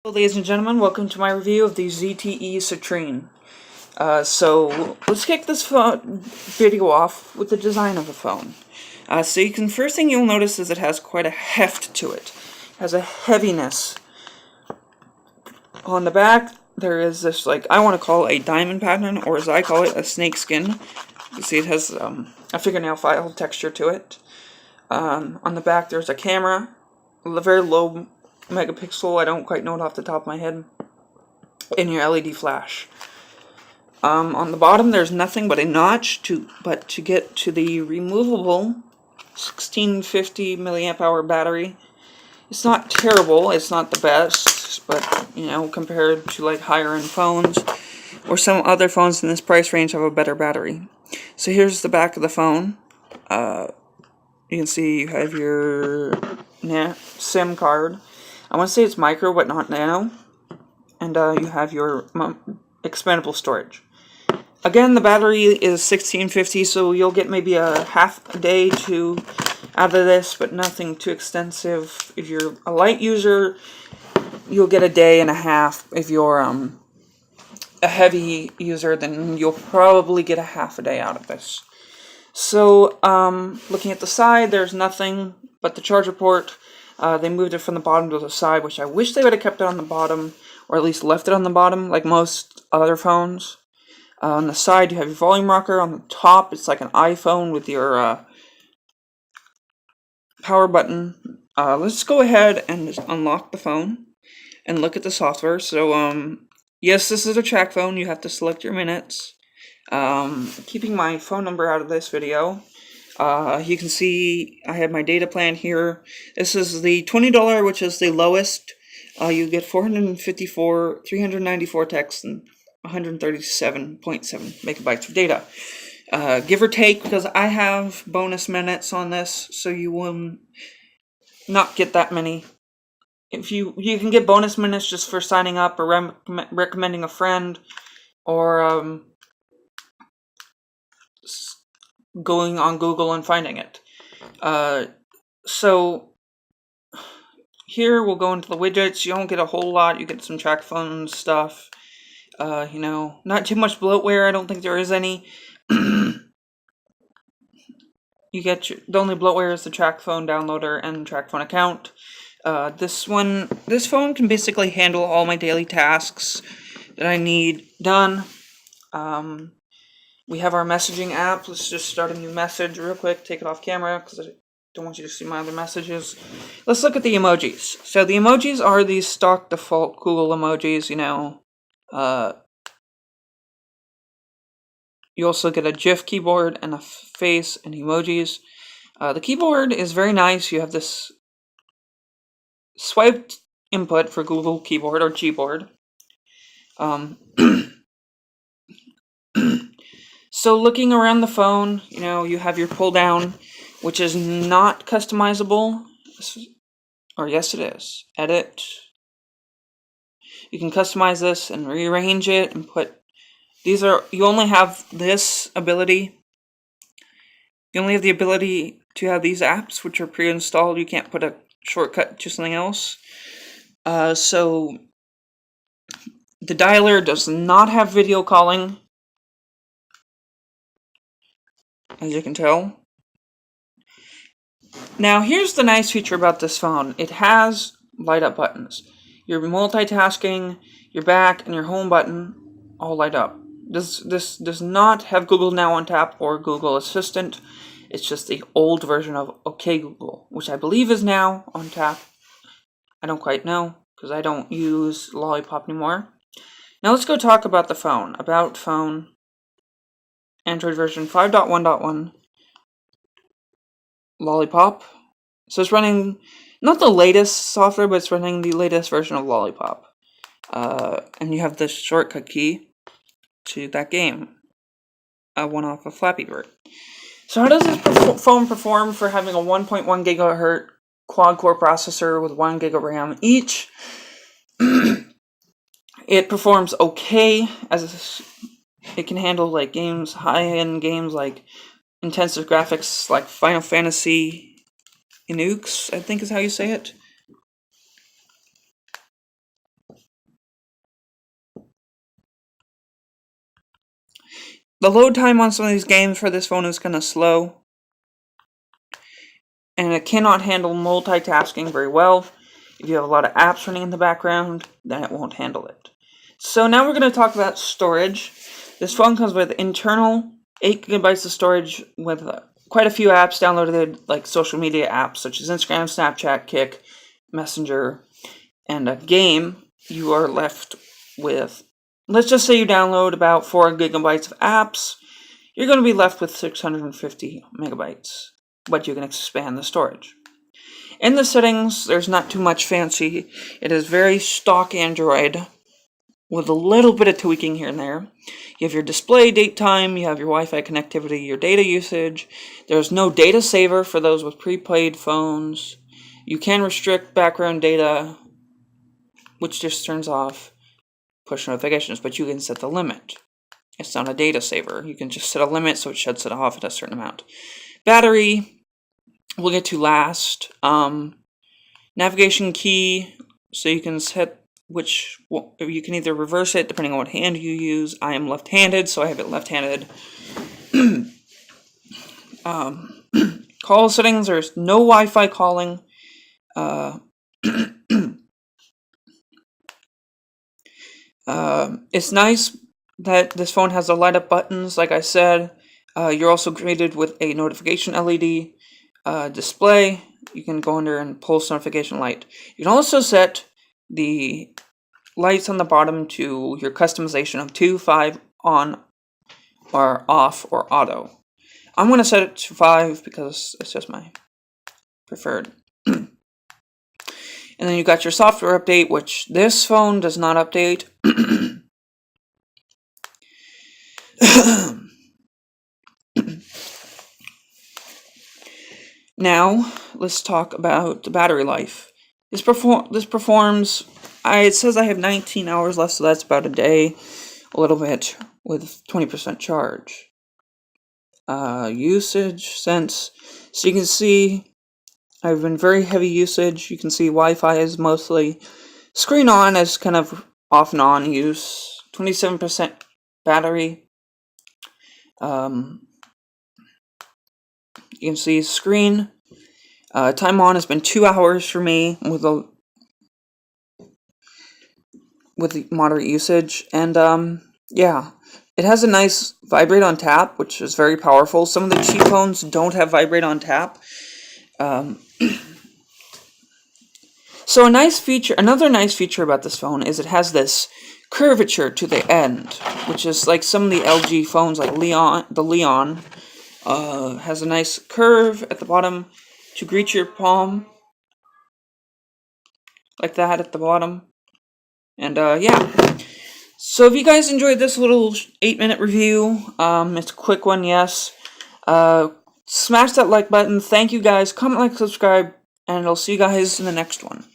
Hello, ladies and gentlemen, welcome to my review of the ZTE Citrine. So let's kick this video off with the design of the phone. First thing you'll notice is it has quite a heft to it. It has a heaviness. On the back, there is this, I want to call it a diamond pattern, or as I call it, a snake skin. You see it has a fingernail file texture to it. On the back, there's a camera, a very low megapixel, I don't quite know it off the top of my head, in your LED flash. On the bottom there's nothing but a notch to get to the removable 1650 milliamp hour battery. It's not terrible, it's not the best, but you know, compared to like higher end phones or some other phones in this price range have a better battery. So here's the back of the phone. You can see you have your SIM card. I want to say it's micro, but not nano. And you have your expandable storage. Again, the battery is 1650, so you'll get maybe a half a day out of this, but nothing too extensive. If you're a light user, you'll get a day and a half. If you're a heavy user, then you'll probably get a half a day out of this. So, looking at the side, there's nothing but the charger port. They moved it from the bottom to the side, which I wish they would have kept it on the bottom, or at least left it on the bottom, like most other phones. On the side, you have your volume rocker. On the top, it's like an iPhone with your power button. Let's go ahead and just unlock the phone and look at the software. So, yes, this is a track phone. You have to select your minutes. Keeping my phone number out of this video. You can see I have my data plan here. This is the $20, which is the lowest. You get 394 texts and 137.7 megabytes of data. Give or take, because I have bonus minutes on this, so you will not get that many. If you can get bonus minutes just for signing up or recommending a friend, or going on Google and finding it. So here we'll go into the widgets. You don't get a whole lot. You get some track phone stuff. You know, not too much bloatware. I don't think there is any. You get the only bloatware is the track phone downloader and track phone account. This phone can basically handle all my daily tasks that I need done. We have our messaging app. Let's just start a new message real quick. Take it off camera because I don't want you to see my other messages. Let's look at the emojis. So the emojis are these stock default Google emojis, you know. You also get a GIF keyboard and a face and emojis. The keyboard is very nice. You have this swiped input for Google keyboard or Gboard. So looking around the phone, you know, you have your pull down, which is not customizable. Or yes, it is. Edit. You can customize this and rearrange it and put. You only have this ability. You only have the ability to have these apps, which are pre-installed. You can't put a shortcut to something else. So the dialer does not have video calling, as you can tell. Now, here's the nice feature about this phone. It has light up buttons. Your multitasking, your back, and your home button all light up. This does not have Google Now on tap or Google Assistant. It's just the old version of OK Google, which I believe is now on tap. I don't quite know, because I don't use Lollipop anymore. Now let's go talk about the phone. About phone. Android version 5.1.1. Lollipop. So it's running not the latest software, but it's running the latest version of Lollipop. And you have this shortcut key to that game. One off of Flappy Bird. So how does this phone perform for having a 1.1 gigahertz quad-core processor with 1 gig of RAM each? It performs okay, as it can handle like games, high-end games like intensive graphics like Final Fantasy Inukes, I think is how you say it. The load time on some of these games for this phone is kind of slow. And it cannot handle multitasking very well. If you have a lot of apps running in the background, then it won't handle it. So now we're going to talk about storage. This phone comes with internal 8 gigabytes of storage with quite a few apps downloaded, like social media apps such as Instagram, Snapchat, Kik, Messenger, and a game. You are left with, let's just say you download about 4 gigabytes of apps, you're going to be left with 650 megabytes, but you can expand the storage. In the settings, there's not too much fancy. It is very stock Android with a little bit of tweaking here and there. You have your display, date time, you have your Wi-Fi connectivity, your data usage. There's no data saver for those with prepaid phones. You can restrict background data, which just turns off push notifications, but you can set the limit. It's not a data saver. You can just set a limit so it shuts it off at a certain amount. Battery, we'll get to last. Navigation key, so you can set which, you can either reverse it depending on what hand you use. I am left-handed, so I have it left-handed. Call settings, there's no Wi-Fi calling. It's nice that this phone has the light-up buttons, like I said. You're also greeted with a notification LED display. You can go under and pulse notification light. You can also set the lights on the bottom to your customization of 2, 5, on, or off, or auto. I'm going to set it to 5 because it's just my preferred. And then you got your software update, which this phone does not update. Now, let's talk about the battery life. This performs, it says I have 19 hours left, so that's about a day, a little bit, with 20% charge. Usage sense, so you can see I've been very heavy usage. You can see Wi-Fi is mostly screen on as kind of off and on use. 27% battery. You can see screen. Time on has been 2 hours for me with moderate usage. And yeah, it has a nice vibrate on tap, which is very powerful. Some of the cheap phones don't have vibrate on tap. So another nice feature about this phone is it has this curvature to the end, which is like some of the LG phones, like the Leon, has a nice curve at the bottom to greet your palm, like that at the bottom. And yeah, so if you guys enjoyed this little 8-minute review, it's a quick one, yes. Smash that like button. Thank you guys. Comment, like, subscribe, and I'll see you guys in the next one.